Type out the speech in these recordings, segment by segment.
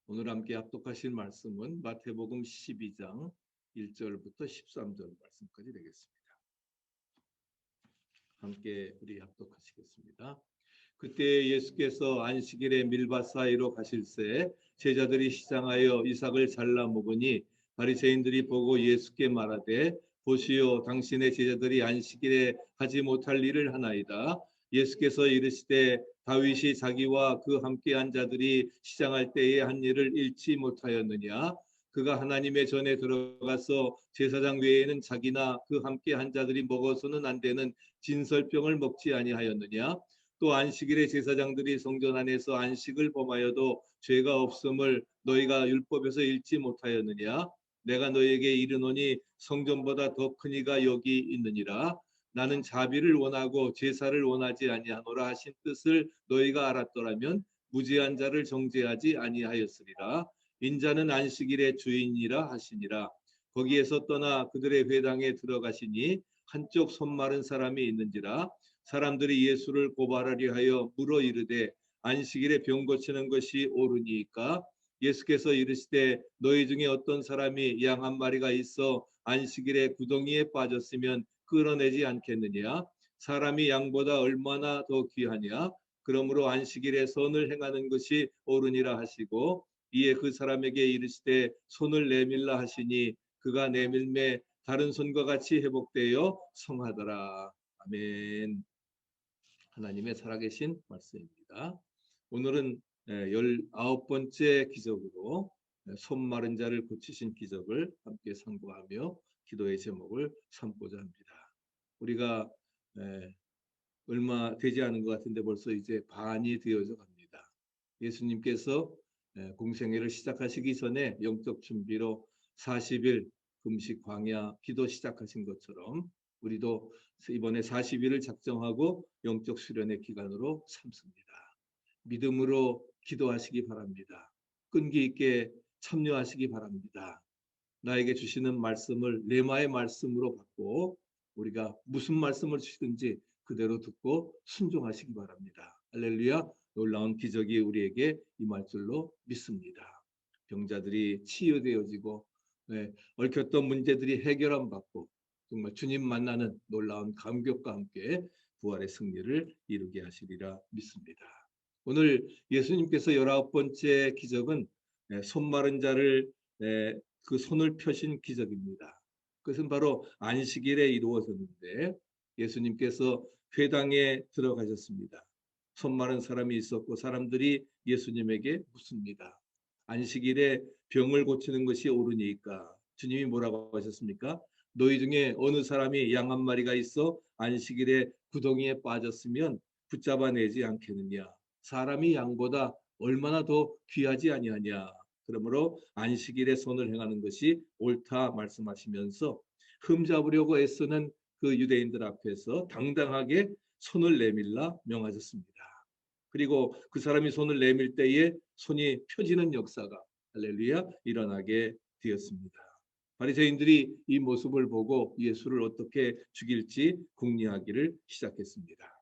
오늘 함께 합독하실 말씀은 마태복음 12장 1절부터 13절 말씀까지 되겠습니다. 함께 우리 합독하시겠습니다. 그때 예수께서 안식일에 밀밭 사이로 가실새 제자들이 시장하여 이삭을 잘라 먹으니 바리새인들이 보고 예수께 말하되 보시오, 당신의 제자들이 안식일에 하지 못할 일을 하나이다. 예수께서 이르시되 다윗이 자기와 그 함께한 자들이 시장할 때에 한 일을 잃지 못하였느냐? 그가 하나님의 전에 들어가서 제사장 외에는 자기나 그 함께한 자들이 먹어서는 안 되는 진설병을 먹지 아니하였느냐? 또 안식일에 제사장들이 성전 안에서 안식을 범하여도 죄가 없음을 너희가 율법에서 읽지 못하였느냐? 내가 너희에게 이르노니 성전보다 더 큰 이가 여기 있느니라. 나는 자비를 원하고 제사를 원하지 아니하노라 하신 뜻을 너희가 알았더라면 무죄한 자를 정죄하지 아니하였으리라. 인자는 안식일의 주인이라 하시니라. 거기에서 떠나 그들의 회당에 들어가시니 한쪽 손 마른 사람이 있는지라. 사람들이 예수를 고발하려 하여 물어 이르되 안식일에 병 고치는 것이 옳으니까? 예수께서 이르시되 너희 중에 어떤 사람이 양 한 마리가 있어 안식일에 구덩이에 빠졌으면 끌어내지 않겠느냐? 사람이 양보다 얼마나 더 귀하냐? 그러므로 안식일에 선을 행하는 것이 옳으니라 하시고 이에 그 사람에게 이르시되 손을 내밀라 하시니 그가 내밀매 다른 손과 같이 회복되어 성하더라. 아멘. 하나님의 살아계신 말씀입니다. 오늘은 19번째 기적으로 손 마른 자를 고치신 기적을 함께 상고하며 기도의 제목을 삼고자 합니다. 우리가 얼마 되지 않은 것 같은데 벌써 이제 반이 되어져 갑니다. 예수님께서 공생애를 시작하시기 전에 영적 준비로 40일 금식 광야 기도 시작하신 것처럼 우리도 이번에 40일을 작정하고 영적 수련의 기간으로 삼습니다. 믿음으로 기도하시기 바랍니다. 끈기 있게 참여하시기 바랍니다. 나에게 주시는 말씀을 레마의 말씀으로 받고 우리가 무슨 말씀을 주시든지 그대로 듣고 순종하시기 바랍니다. 할렐루야. 놀라운 기적이 우리에게 임할 줄로 믿습니다. 병자들이 치유되어지고 얽혔던 문제들이 해결함 받고 정말 주님 만나는 놀라운 감격과 함께 부활의 승리를 이루게 하시리라 믿습니다. 오늘 예수님께서 19번째 기적은 손 마른 자를 그 손을 펴신 기적입니다. 그것은 바로 안식일에 이루어졌는데 예수님께서 회당에 들어가셨습니다. 손 마른 사람이 있었고 사람들이 예수님에게 묻습니다. 안식일에 병을 고치는 것이 옳으니까? 주님이 뭐라고 하셨습니까? 너희 중에 어느 사람이 양 한 마리가 있어 안식일에 구덩이에 빠졌으면 붙잡아내지 않겠느냐? 사람이 양보다 얼마나 더 귀하지 아니하냐? 그러므로 안식일에 손을 행하는 것이 옳다 말씀하시면서 흠잡으려고 애쓰는 그 유대인들 앞에서 당당하게 손을 내밀라 명하셨습니다. 그리고 그 사람이 손을 내밀 때에 손이 펴지는 역사가 할렐루야 일어나게 되었습니다. 바리새인들이 이 모습을 보고 예수를 어떻게 죽일지 궁리하기를 시작했습니다.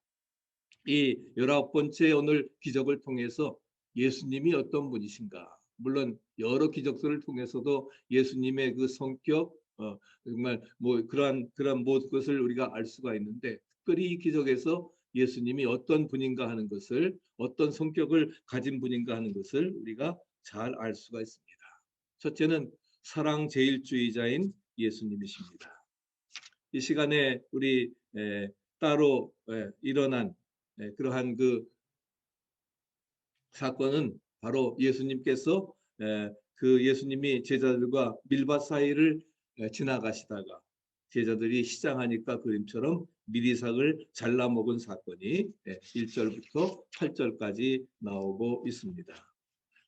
이 19번째 오늘 기적을 통해서 예수님이 어떤 분이신가? 물론 여러 기적들을 통해서도 예수님의 그 성격, 정말 뭐 그러한 모든 것을 우리가 알 수가 있는데 특별히 이 기적에서 예수님이 어떤 분인가 하는 것을 어떤 성격을 가진 분인가 하는 것을 우리가 잘 알 수가 있습니다. 첫째는 사랑 제일주의자인 예수님이십니다. 이 시간에 우리 따로 일어난 그러한 그 사건은 바로 예수님께서 그 예수님이 제자들과 밀밭 사이를 지나가시다가 제자들이 시장하니까 그림처럼 미리삭을 잘라 먹은 사건이 1절부터 8절까지 나오고 있습니다.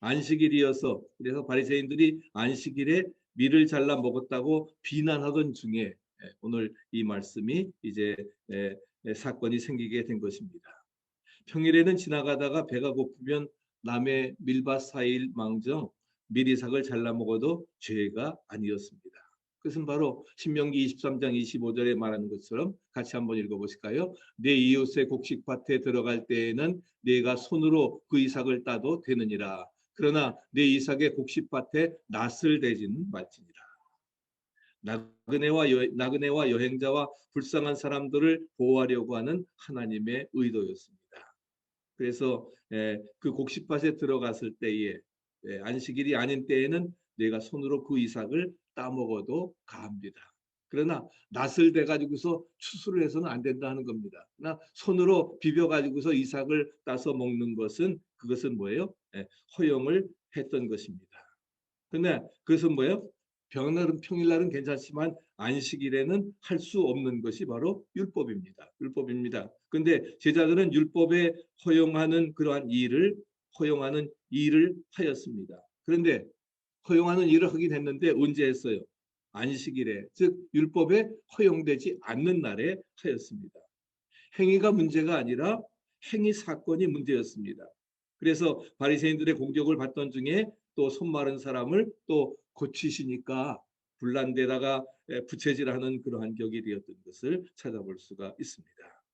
안식일이어서 그래서 바리새인들이 안식일에 밀을 잘라 먹었다고 비난하던 중에 오늘 이 말씀이 이제 사건이 생기게 된 것입니다. 평일에는 지나가다가 배가 고프면 남의 밀밭 사이일 망정 미리삭을 잘라 먹어도 죄가 아니었습니다. 그것은 바로 신명기 23장 25절에 말하는 것처럼 같이 한번 읽어보실까요? 내 이웃의 곡식밭에 들어갈 때에는 내가 손으로 그 이삭을 따도 되느니라. 그러나 내 이삭의 곡식밭에 낫을 대지는 말지니라. 나그네와 여행자와 불쌍한 사람들을 보호하려고 하는 하나님의 의도였습니다. 그래서 그 곡식밭에 들어갔을 때에 안식일이 아닌 때에는 내가 손으로 그 이삭을 따먹어도 가합니다. 그러나 낫을 대 가지고서 추수를 해서는 안 된다 하는 겁니다. 그러나 손으로 비벼 가지고서 이삭을 따서 먹는 것은 그것은 뭐예요? 허용을 했던 것입니다. 근데 그것은 뭐예요? 평일날은 괜찮지만 안식일에는 할 수 없는 것이 바로 율법입니다. 율법입니다. 근데 제자들은 율법에 허용하는 일을 하였습니다. 그런데 허용하는 일을 하긴 했는데 언제 했어요? 안식일에, 즉 율법에 허용되지 않는 날에 하였습니다. 행위가 문제가 아니라 행위 사건이 문제였습니다. 그래서 바리새인들의 공격을 받던 중에 또 손 마른 사람을 또 고치시니까 불난 데다가 부채질하는 그러한 격이 되었던 것을 찾아볼 수가 있습니다.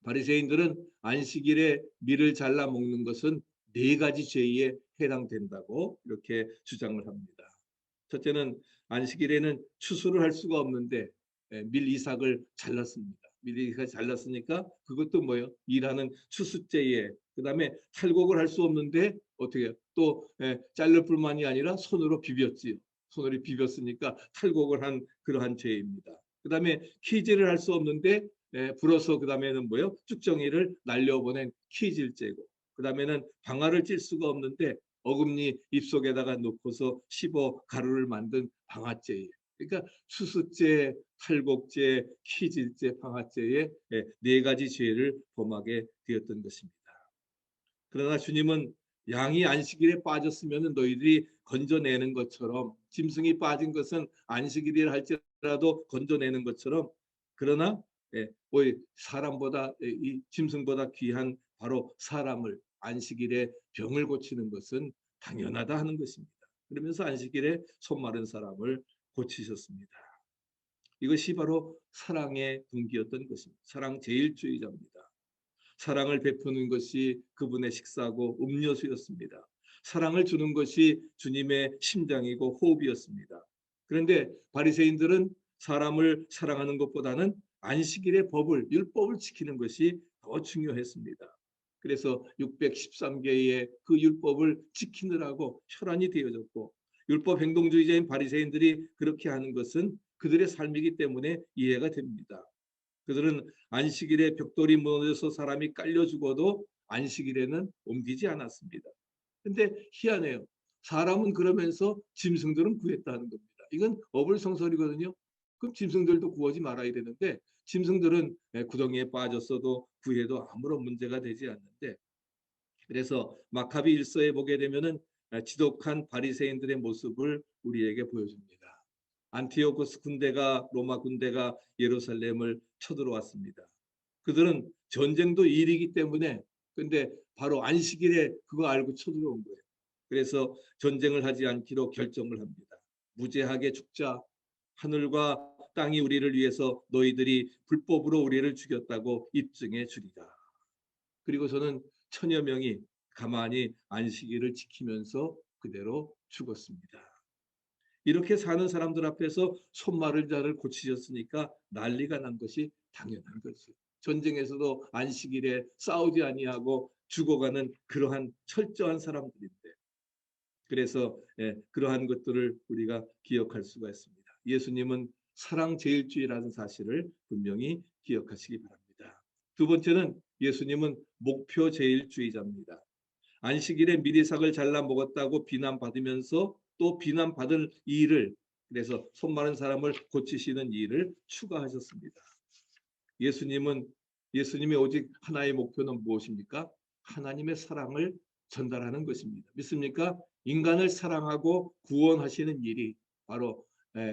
바리새인들은 안식일에 밀을 잘라 먹는 것은 네 가지 죄에 해당된다고 이렇게 주장을 합니다. 첫째는 안식일에는 추수를 할 수가 없는데 밀 이삭을 잘랐습니다. 밀 이삭을 잘랐으니까 그것도 뭐예요? 일하는 추수죄에, 그다음에 탈곡을 할 수 없는데 어떻게 해요? 또 자를 뿐만이 아니라 손으로 비볐지요. 손으로 비볐으니까 탈곡을 한 그러한 죄입니다. 그다음에 키질을 할 수 없는데 불어서 그다음에는 뭐예요? 쭉정이를 날려보낸 키질죄고, 그다음에는 방아를 찔 수가 없는데 어금니 입속에다가 놓고서 씹어 가루를 만든 방아죄예요. 그러니까 추수죄, 탈곡죄, 키질죄, 방아죄의 네 가지 죄를 범하게 되었던 것입니다. 그러나 주님은 양이 안식일에 빠졌으면 너희들이 건져내는 것처럼, 짐승이 빠진 것은 안식일이라 할지라도 건져내는 것처럼, 그러나 사람보다 이 짐승보다 귀한 바로 사람을 안식일에 병을 고치는 것은 당연하다 하는 것입니다. 그러면서 안식일에 손 마른 사람을 고치셨습니다. 이것이 바로 사랑의 분기였던 것입니다. 사랑 제일주의자입니다. 사랑을 베푸는 것이 그분의 식사고 음료수였습니다. 사랑을 주는 것이 주님의 심장이고 호흡이었습니다. 그런데 바리새인들은 사람을 사랑하는 것보다는 안식일의 율법을 지키는 것이 더 중요했습니다. 그래서 613개의 그 율법을 지키느라고 혈안이 되어졌고, 율법 행동주의자인 바리새인들이 그렇게 하는 것은 그들의 삶이기 때문에 이해가 됩니다. 그들은 안식일에 벽돌이 무너져서 사람이 깔려 죽어도 안식일에는 옮기지 않았습니다. 근데 희한해요. 사람은 그러면서 짐승들은 구했다는 겁니다. 이건 어불성설이거든요. 그럼 짐승들도 구하지 말아야 되는데 짐승들은 구덩이에 빠졌어도 구해도 아무런 문제가 되지 않는데, 그래서 마카비 1서에 보게 되면은 지독한 바리새인들의 모습을 우리에게 보여줍니다. 안티오코스 로마 군대가 예루살렘을 쳐들어왔습니다. 그들은 전쟁도 일이기 때문에, 근데 바로 안식일에 그거 알고 쳐들어온 거예요. 그래서 전쟁을 하지 않기로 결정을 합니다. 무죄하게 죽자. 하늘과 땅이 우리를 위해서 너희들이 불법으로 우리를 죽였다고 입증해 주리라. 그리고서는 1000여 명이 가만히 안식일을 지키면서 그대로 죽었습니다. 이렇게 사는 사람들 앞에서 손 마른 자를 고치셨으니까 난리가 난 것이 당연한 것이죠. 전쟁에서도 안식일에 싸우지 아니하고 죽어가는 그러한 철저한 사람들인데, 그래서 그러한 것들을 우리가 기억할 수가 있습니다. 예수님은 사랑 제일주의라는 사실을 분명히 기억하시기 바랍니다. 두 번째는 예수님은 목표 제일주의자입니다. 안식일에 미리삭을 잘라 먹었다고 비난받으면서 또 비난받을 일을, 그래서 손 마른 사람을 고치시는 일을 추가하셨습니다. 예수님의 오직 하나의 목표는 무엇입니까? 하나님의 사랑을 전달하는 것입니다. 믿습니까? 인간을 사랑하고 구원하시는 일이 바로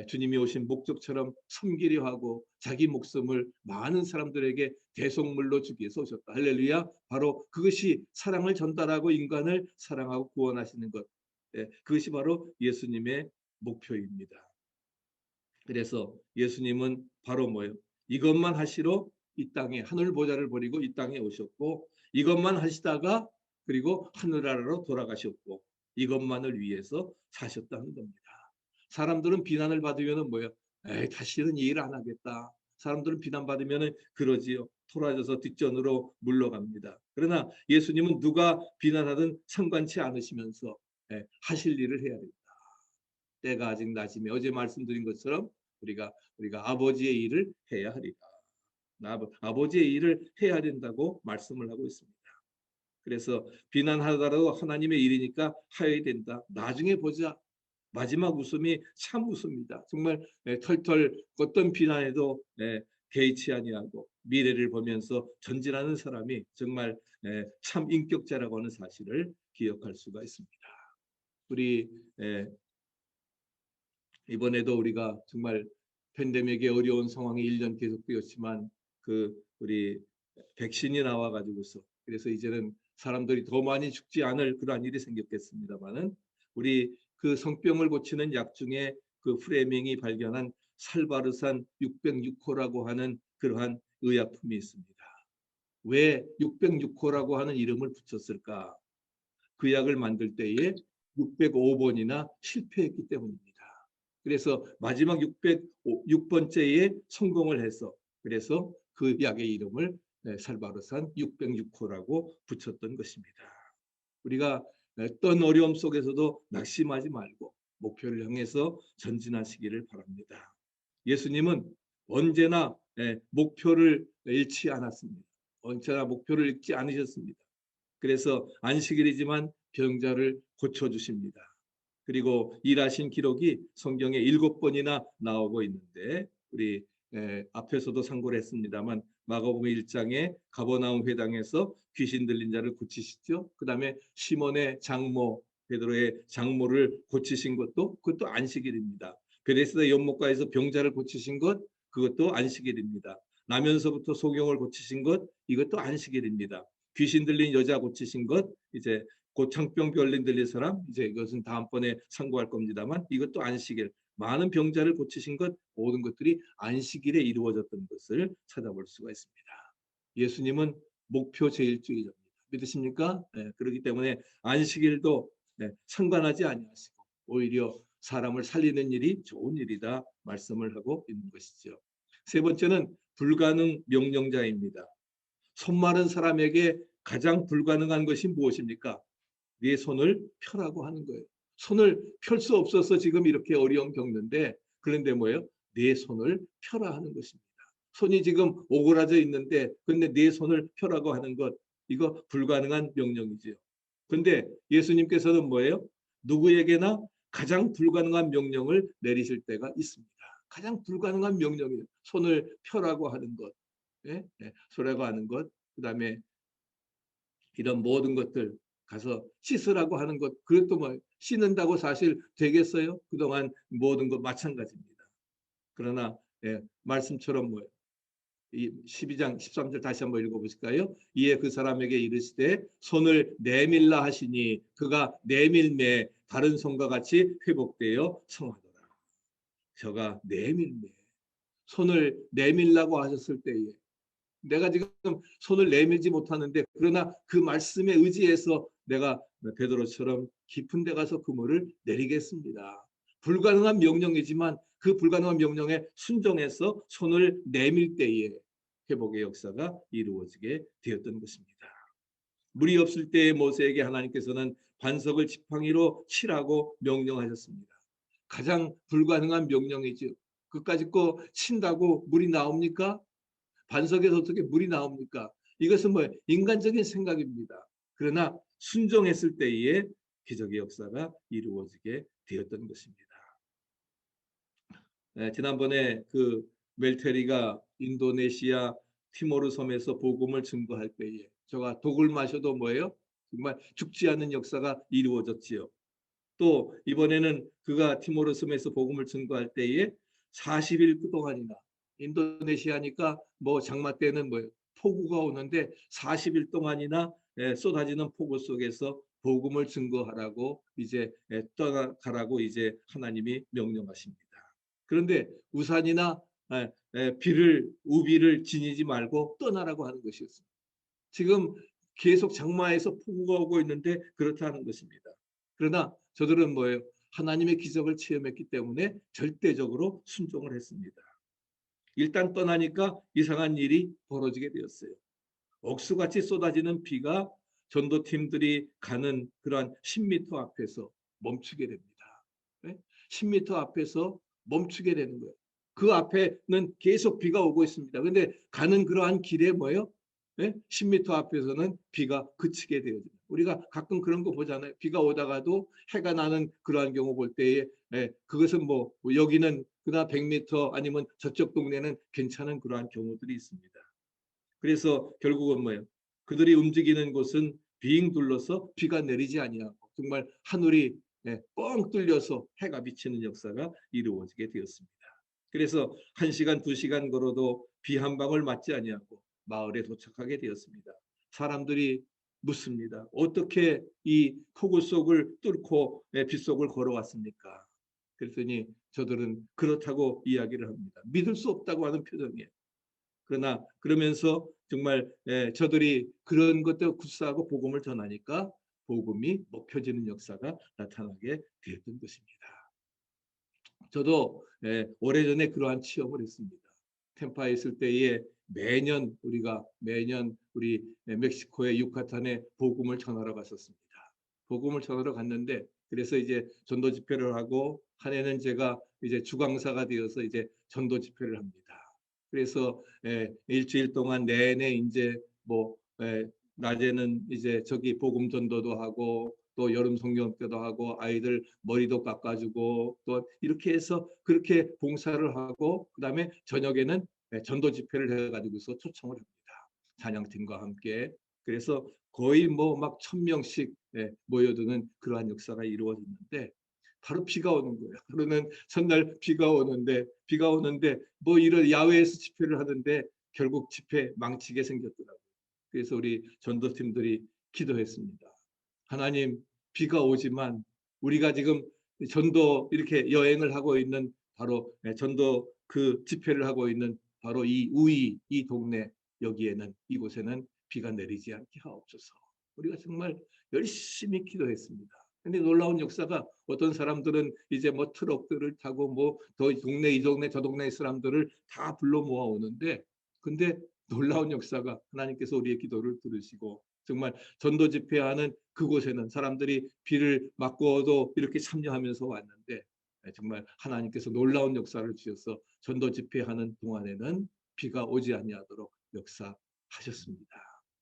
주님이 오신 목적처럼 섬기려 하고 자기 목숨을 많은 사람들에게 대속물로 주기 위해서 오셨다. 할렐루야. 바로 그것이 사랑을 전달하고 인간을 사랑하고 구원하시는 것. 그것이 바로 예수님의 목표입니다. 그래서 예수님은 바로 뭐예요? 이것만 하시러 이 땅에 하늘 보좌를 버리고 이 땅에 오셨고, 이것만 하시다가 그리고 하늘나라로 돌아가셨고 이것만을 위해서 사셨다는 겁니다. 사람들은 비난을 받으면 뭐예요? 에이, 다시는 이 일 안 하겠다. 사람들은 비난받으면 그러지요. 토라져서 뒷전으로 물러갑니다. 그러나 예수님은 누가 비난하든 상관치 않으시면서 하실 일을 해야 된다. 때가 아직 낮이며 어제 말씀드린 것처럼 우리가 아버지의 일을 해야 하리라. 아버지의 일을 해야 된다고 말씀을 하고 있습니다. 그래서 비난하더라도 하나님의 일이니까 하여야 된다. 나중에 보자. 마지막 웃음이 참 웃음이다. 정말 털털 어떤 비난에도 개의치 아니하고 미래를 보면서 전진하는 사람이 정말 참 인격자라고 하는 사실을 기억할 수가 있습니다. 우리 이번에도 우리가 정말 팬데믹의 어려운 상황이 1년 계속되었지만 우리 백신이 나와가지고서 그래서 이제는 사람들이 더 많이 죽지 않을 그러한 일이 생겼겠습니다만은 우리 그 성병을 고치는 약 중에 그 프레밍이 발견한 살바르산 606호라고 하는 그러한 의약품이 있습니다. 왜 606호라고 하는 이름을 붙였을까? 그 약을 만들 때에 605번이나 실패했기 때문입니다. 그래서 마지막 606번째에 성공을 해서 그래서 그 약의 이름을 살바르산 606호라고 붙였던 것입니다. 우리가 어떤 어려움 속에서도 낙심하지 말고 목표를 향해서 전진하시기를 바랍니다. 예수님은 언제나 목표를 잃지 않았습니다. 언제나 목표를 잃지 않으셨습니다. 그래서 안식일이지만 병자를 고쳐주십니다. 그리고 일하신 기록이 성경에 7번이나 나오고 있는데 우리 앞에서도 상고를 했습니다만 마가복음 1장에 가버나움 회당에서 귀신 들린 자를 고치시죠. 그 다음에 시몬의 장모 베드로의 장모를 고치신 그것도 안식일입니다. 베데스다 연못가에서 병자를 고치신 것 그것도 안식일입니다. 나면서부터 소경을 고치신 것 이것도 안식일입니다. 귀신 들린 여자 고치신 것 이제 고창병 별린 들린 사람 이제 이것은 다음번에 상고할 겁니다만 이것도 안식일 많은 병자를 고치신 것 모든 것들이 안식일에 이루어졌던 것을 찾아볼 수가 있습니다. 예수님은 목표 제일주의자입니다. 믿으십니까? 그렇기 때문에 안식일도 상관하지 아니하시고 오히려 사람을 살리는 일이 좋은 일이다 말씀을 하고 있는 것이죠. 세 번째는 불가능 명령자입니다. 손 마른 사람에게 가장 불가능한 것이 무엇입니까? 네 손을 펴라고 하는 거예요. 손을 펼 수 없어서 지금 이렇게 어려움 겪는데 그런데 뭐예요? 네 손을 펴라 하는 것입니다. 손이 지금 오그라져 있는데 근데 네 손을 펴라고 하는 것 이거 불가능한 명령이지요. 근데 예수님께서는 뭐예요? 누구에게나 가장 불가능한 명령을 내리실 때가 있습니다. 가장 불가능한 명령이에요. 손을 펴라고 하는 것, 소라고 하는 것, 그 다음에 이런 모든 것들 가서 씻으라고 하는 것 그것도 뭐 씻는다고 사실 되겠어요? 그동안 모든 것 마찬가지입니다. 그러나 말씀처럼 뭐예요? 이 12장 13절 다시 한번 읽어보실까요? 이에 그 사람에게 이르시되 손을 내밀라 하시니 그가 내밀매 다른 손과 같이 회복되어 성하더라. 저가 내밀매 손을 내밀라고 하셨을 때에 내가 지금 손을 내밀지 못하는데 그러나 그 말씀에 의지해서 내가 베드로처럼 깊은 데 가서 그물을 내리겠습니다. 불가능한 명령이지만 그 불가능한 명령에 순종해서 손을 내밀 때에 회복의 역사가 이루어지게 되었던 것입니다. 물이 없을 때의 모세에게 하나님께서는 반석을 지팡이로 치라고 명령하셨습니다. 가장 불가능한 명령이죠. 그까짓 거 친다고 물이 나옵니까? 반석에서 어떻게 물이 나옵니까? 이것은 뭐 인간적인 생각입니다. 그러나 순종했을 때에 기적의 역사가 이루어지게 되었던 것입니다. 지난번에 그 멜테리가 인도네시아 티모르 섬에서 복음을 증거할 때에 제가 독을 마셔도 뭐예요? 정말 죽지 않는 역사가 이루어졌지요. 또 이번에는 그가 티모르 섬에서 복음을 증거할 때에 40일 동안이나 인도네시아니까 뭐 장마 때는 뭐 폭우가 오는데 40일 동안이나 쏟아지는 폭우 속에서 복음을 증거하라고 이제 떠나가라고 이제 하나님이 명령하십니다. 그런데 우산이나 비를 우비를 지니지 말고 떠나라고 하는 것이었습니다. 지금 계속 장마에서 폭우가 오고 있는데 그렇다는 것입니다. 그러나 저들은 뭐예요? 하나님의 기적을 체험했기 때문에 절대적으로 순종을 했습니다. 일단 떠나니까 이상한 일이 벌어지게 되었어요. 억수같이 쏟아지는 비가 전도팀들이 가는 그러한 10m 앞에서 멈추게 됩니다. 10m 앞에서 멈추게 되는 거예요. 그 앞에는 계속 비가 오고 있습니다. 근데 가는 그러한 길에 뭐예요? 10m 앞에서는 비가 그치게 되어요. 우리가 가끔 그런 거 보잖아요. 비가 오다가도 해가 나는 그러한 경우 볼 때에 그것은 뭐 여기는 그나 100m 아니면 저쪽 동네는 괜찮은 그러한 경우들이 있습니다. 그래서 결국은 뭐예요? 그들이 움직이는 곳은 빙 둘러서 비가 내리지 아니하고 정말 하늘이 뻥 뚫려서 해가 비치는 역사가 이루어지게 되었습니다. 그래서 1시간, 2시간 걸어도 비 한 방울 맞지 아니하고 마을에 도착하게 되었습니다. 사람들이 묻습니다. 어떻게 이 폭우 속을 뚫고 빗속을 걸어왔습니까? 그랬더니 저들은 그렇다고 이야기를 합니다. 믿을 수 없다고 하는 표정이에요. 그러나 그러면서 정말 저들이 그런 것들 구사하고 복음을 전하니까 복음이 먹혀지는 역사가 나타나게 되었던 것입니다. 저도 오래전에 그러한 체험을 했습니다. 템파에 있을 때에 매년 우리 멕시코의 유카탄에 복음을 전하러 갔었습니다. 복음을 전하러 갔는데 그래서 이제 전도 집회를 하고 한 해는 제가 이제 주강사가 되어서 이제 전도 집회를 합니다. 그래서 일주일 동안 내내 이제 뭐 낮에는 이제 저기 복음 전도도 하고 또 여름 성경 때도 하고 아이들 머리도 깎아주고 또 이렇게 해서 그렇게 봉사를 하고 그다음에 저녁에는 전도 집회를 해가지고서 초청을 합니다. 찬양팀과 함께. 그래서 거의 뭐 막 1000명씩 모여드는 그러한 역사가 이루어졌는데 바로 비가 오는 거예요. 하루는 첫날 비가 오는데 뭐 이런 야외에서 집회를 하는데 결국 집회 망치게 생겼더라고요. 그래서 우리 전도팀들이 기도했습니다. 하나님, 비가 오지만 우리가 지금 전도 이렇게 여행을 하고 있는 바로 전도 그 집회를 하고 있는 바로 이 우이 이 동네 여기에는 이곳에는 비가 내리지 않게 하옵소서. 우리가 정말 열심히 기도했습니다. 근데 놀라운 역사가 어떤 사람들은 이제 뭐 트럭들을 타고 뭐 더 동네 이 동네 저 동네 사람들을 다 불러 모아 오는데 근데 놀라운 역사가 하나님께서 우리의 기도를 들으시고 정말 전도 집회하는 그곳에는 사람들이 비를 맞고도 이렇게 참여하면서 왔는데 정말 하나님께서 놀라운 역사를 주셔서 전도 집회하는 동안에는 비가 오지 아니하도록 역사하셨습니다.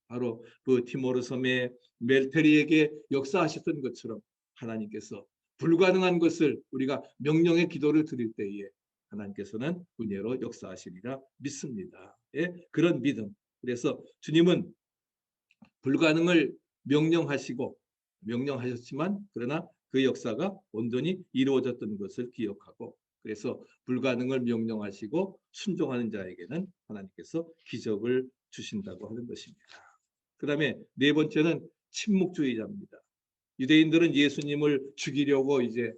바로 그 티모르 섬의 멜테리에게 역사하셨던 것처럼 하나님께서 불가능한 것을 우리가 명령의 기도를 드릴 때에 하나님께서는 은혜로 역사하시리라 믿습니다. 그런 믿음. 그래서 주님은 불가능을 명령하셨지만 그러나 그 역사가 온전히 이루어졌던 것을 기억하고 그래서 불가능을 명령하시고 순종하는 자에게는 하나님께서 기적을 주신다고 하는 것입니다. 그 다음에 네 번째는 침묵주의자입니다. 유대인들은 예수님을 죽이려고 이제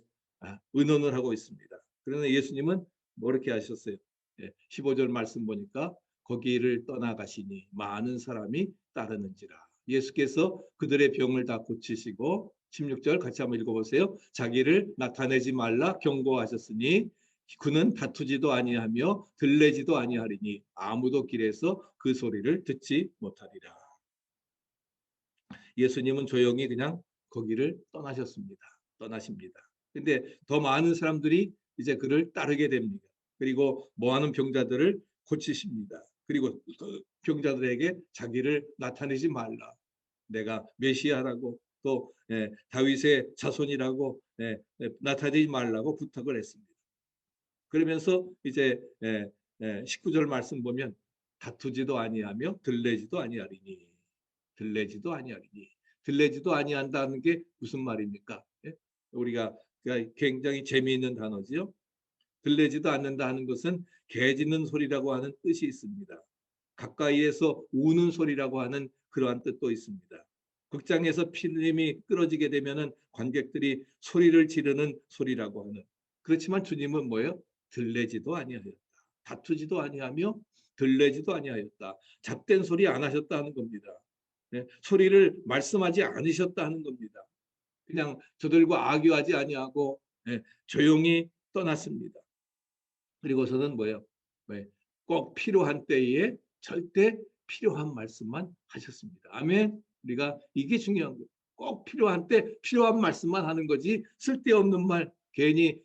의논을 하고 있습니다. 그러나 예수님은 뭐 이렇게 하셨어요? 15절 말씀 보니까 거기를 떠나가시니 많은 사람이 따르는지라. 예수께서 그들의 병을 다 고치시고 16절 같이 한번 읽어보세요. 자기를 나타내지 말라 경고하셨으니 그는 다투지도 아니하며 들레지도 아니하리니 아무도 길에서 그 소리를 듣지 못하리라. 예수님은 조용히 그냥 거기를 떠나십니다. 근데 더 많은 사람들이 이제 그를 따르게 됩니다. 그리고 모아놓은 병자들을 고치십니다. 그리고 그 병자들에게 자기를 나타내지 말라. 내가 메시아라고 또 다윗의 자손이라고 나타내지 말라고 부탁을 했습니다. 그러면서 이제 19절 말씀 보면 다투지도 아니하며 들레지도 아니하리니 들레지도 아니한다는 게 무슨 말입니까? 우리가 굉장히 재미있는 단어지요. 들레지도 않는다 하는 것은 개 짖는 소리라고 하는 뜻이 있습니다. 가까이에서 우는 소리라고 하는 그러한 뜻도 있습니다. 극장에서 필름이 끊어지게 되면은 관객들이 소리를 지르는 소리라고 하는. 그렇지만 주님은 뭐예요? 들레지도 아니하였다. 다투지도 아니하며 들레지도 아니하였다. 잡된 소리 안 하셨다 하는 겁니다. 소리를 말씀하지 않으셨다 하는 겁니다. 그냥 저들과 악유하지 아니하고 조용히 떠났습니다. 그리고서는 뭐예요? 꼭 필요한 때에 절대 필요한 말씀만 하셨습니다. 아멘. 우리가 이게 중요한 거예요. 꼭 필요한 때 필요한 말씀만 하는 거지 쓸데없는 말 괜히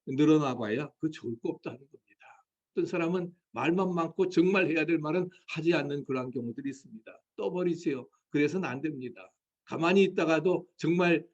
늘어나 봐야 그 좋을 거 없다 하는 겁니다. 어떤 사람은 말만 많고 정말 해야 될 말은 하지 않는 그런 경우들이 있습니다. 떠버리세요. 그래서는 안 됩니다. 가만히 있다가도 정말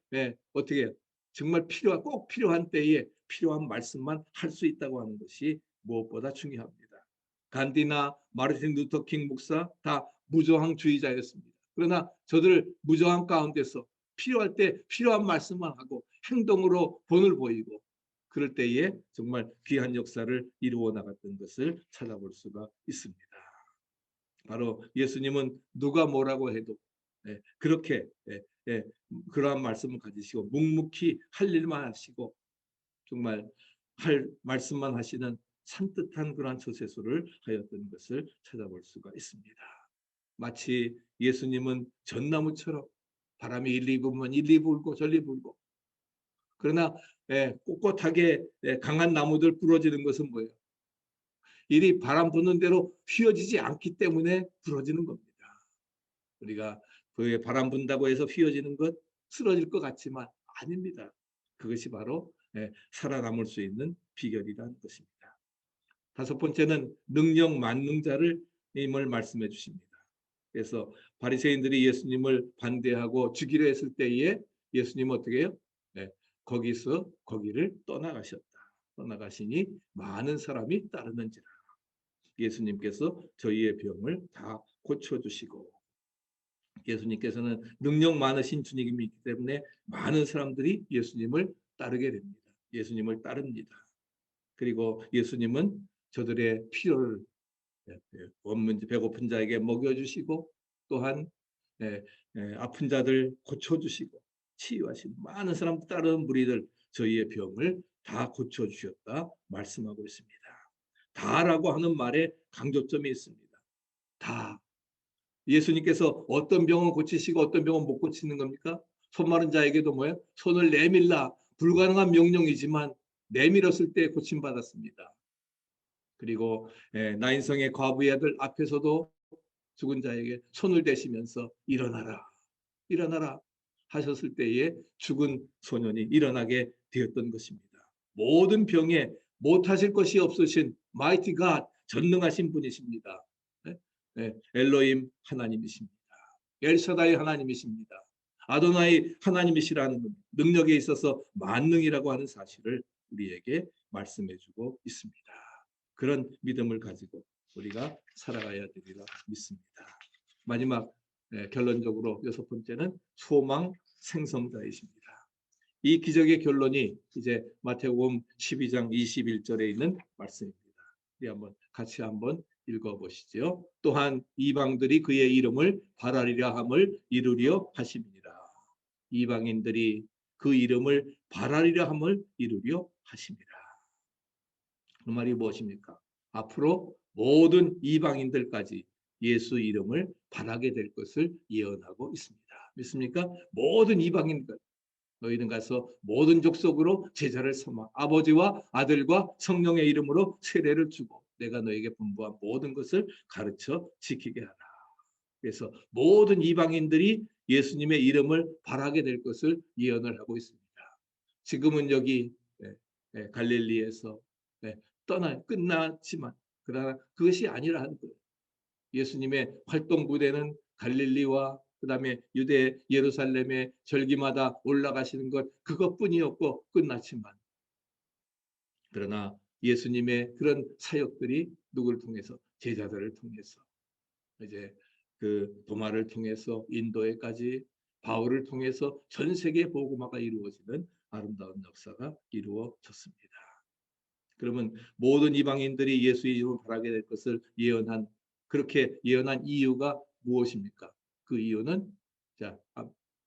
어떻게 해요? 정말 꼭 필요한 때에 필요한 말씀만 할 수 있다고 하는 것이 무엇보다 중요합니다. 간디나 마르틴 루터 킹 목사 다 무저항주의자였습니다. 그러나 저들 무저항 가운데서 필요할 때 필요한 말씀만 하고 행동으로 본을 보이고 그럴 때에 정말 귀한 역사를 이루어 나갔던 것을 찾아볼 수가 있습니다. 바로 예수님은 누가 뭐라고 해도 그렇게 그러한 말씀을 가지시고 묵묵히 할 일만 하시고 정말 할 말씀만 하시는 산뜻한 그러한 처세술을 하였던 것을 찾아볼 수가 있습니다. 마치 예수님은 전나무처럼 바람이 일리 불면 일리 불고 저리 불고 그러나 꼿꼿하게 강한 나무들 부러지는 것은 뭐예요? 일이 바람 부는 대로 휘어지지 않기 때문에 부러지는 겁니다. 우리가 그 바람 분다고 해서 휘어지는 것 쓰러질 것 같지만 아닙니다. 그것이 바로 살아남을 수 있는 비결이라는 것입니다. 다섯 번째는 능력 만능자를 임을 말씀해 주십니다. 그래서 바리새인들이 예수님을 반대하고 죽이려 했을 때에 예수님은 어떻게 해요? 거기를 떠나가셨다. 떠나가시니 많은 사람이 따르는지라. 예수님께서 저희의 병을 다 고쳐주시고 예수님께서는 능력 많으신 주님이기 때문에 많은 사람들이 예수님을 따르게 됩니다. 예수님을 따릅니다. 그리고 예수님은 저들의 필요를 없는 배고픈 자에게 먹여주시고 또한 아픈 자들 고쳐주시고 치유하시고 많은 사람 따르는 무리들 저희의 병을 다 고쳐주셨다 말씀하고 있습니다. 다라고 하는 말에 강조점이 있습니다. 다. 예수님께서 어떤 병은 고치시고 어떤 병은 못 고치는 겁니까? 손 마른 자에게도 뭐예요? 손을 내밀라. 불가능한 명령이지만 내밀었을 때 고침받았습니다. 그리고 나인성의 과부의 아들 앞에서도 죽은 자에게 손을 대시면서 일어나라. 일어나라 하셨을 때에 죽은 소년이 일어나게 되었던 것입니다. 모든 병에 못하실 것이 없으신 마이티 갓 전능하신 분이십니다. 엘로임 하나님이십니다. 엘샤다이 하나님이십니다. 아도나이 하나님이시라는 능력에 있어서 만능이라고 하는 사실을 우리에게 말씀해주고 있습니다. 그런 믿음을 가지고 우리가 살아가야 되리라 믿습니다. 마지막 결론적으로 여섯 번째는 소망 생성자이십니다. 이 기적의 결론이 이제 마태복음 12장 21절에 있는 말씀입니다. 우리 같이 한번 읽어보시죠. 또한 이방들이 그의 이름을 바라리라 함을 이루려 하심이니라. 이방인들이 그 이름을 바라리라 함을 이루려 하심이라. 그 말이 무엇입니까? 앞으로 모든 이방인들까지 예수 이름을 바라게 될 것을 예언하고 있습니다. 믿습니까? 모든 이방인들 너희는 가서 모든 족속으로 제자를 삼아 아버지와 아들과 성령의 이름으로 세례를 주고 내가 너에게 분부한 모든 것을 가르쳐 지키게 하라. 그래서 모든 이방인들이 예수님의 이름을 바라게 될 것을 예언을 하고 있습니다. 지금은 여기 갈릴리에서 끝났지만 그러나 그것이 아니라 하는 거예요. 예수님의 활동 무대는 갈릴리와 그 다음에 유대 예루살렘의 절기마다 올라가시는 것 그것뿐이었고 끝났지만 그러나 예수님의 그런 사역들이 누구를 통해서 제자들을 통해서 이제 그 도마를 통해서 인도에까지 바울을 통해서 전 세계 복음화가 이루어지는 아름다운 역사가 이루어졌습니다. 그러면 모든 이방인들이 예수의 이름을 바라게 될 것을 그렇게 예언한 이유가 무엇입니까? 그 이유는 자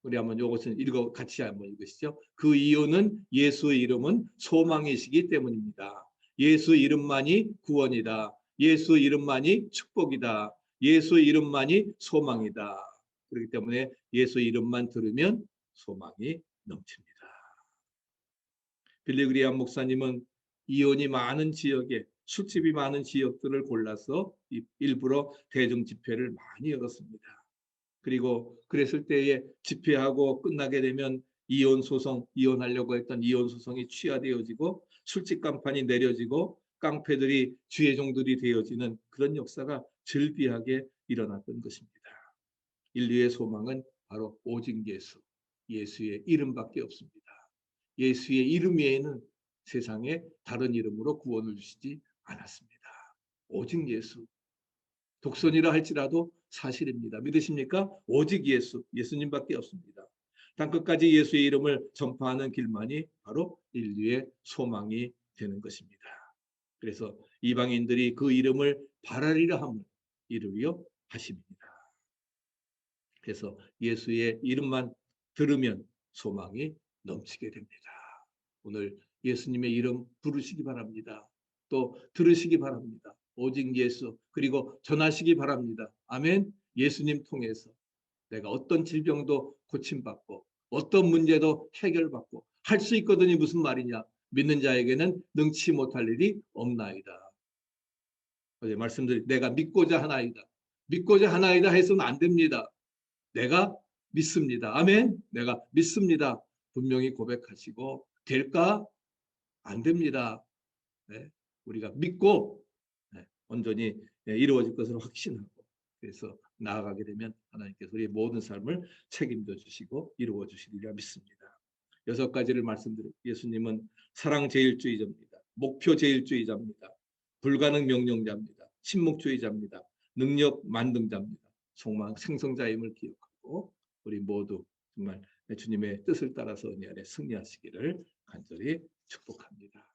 우리 한번 이것은 같이 한번 읽으시죠. 그 이유는 예수의 이름은 소망이시기 때문입니다. 예수 이름만이 구원이다. 예수 이름만이 축복이다. 예수 이름만이 소망이다. 그렇기 때문에 예수 이름만 들으면 소망이 넘칩니다. 빌리 그리암 목사님은 이혼이 많은 지역에, 술집이 많은 지역들을 골라서 일부러 대중 집회를 많이 열었습니다. 그리고 그랬을 때에 집회하고 끝나게 되면 이혼 소송, 이혼하려고 했던 이혼 소송이 취하되어지고 술집 간판이 내려지고 깡패들이 주의종들이 되어지는 그런 역사가 즐비하게 일어났던 것입니다. 인류의 소망은 바로 오직 예수, 예수의 이름밖에 없습니다. 예수의 이름 외에는 세상에 다른 이름으로 구원을 주시지 않았습니다. 오직 예수. 독선이라 할지라도 사실입니다. 믿으십니까? 오직 예수, 예수님밖에 없습니다. 땅끝까지 예수의 이름을 전파하는 길만이 바로 인류의 소망이 되는 것입니다. 그래서 이방인들이 그 이름을 바라리라 함을 이루려 하십니다. 그래서 예수의 이름만 들으면 소망이 넘치게 됩니다. 오늘 예수님의 이름 부르시기 바랍니다. 또 들으시기 바랍니다. 오직 예수, 그리고 전하시기 바랍니다. 아멘. 예수님 통해서 내가 어떤 질병도 고침받고 어떤 문제도 해결받고 할 수 있거든요. 무슨 말이냐? 믿는 자에게는 능치 못할 일이 없나이다. 어제 말씀드린 내가 믿고자 하나이다. 믿고자 하나이다 해서는 안 됩니다. 내가 믿습니다. 아멘. 내가 믿습니다. 분명히 고백하시고 될까? 안 됩니다. 네. 우리가 믿고 온전히 이루어질 것을 확신하고 그래서 나아가게 되면 하나님께서 우리의 모든 삶을 책임져 주시고 이루어 주시리라 믿습니다. 6가지를 말씀드렸고 예수님은 사랑 제일주의자입니다. 목표 제일주의자입니다. 불가능 명령자입니다. 침묵주의자입니다. 능력 만능자입니다. 소망 생성자임을 기억하고 우리 모두 정말 주님의 뜻을 따라서 은혜 안에 승리하시기를 간절히 축복합니다.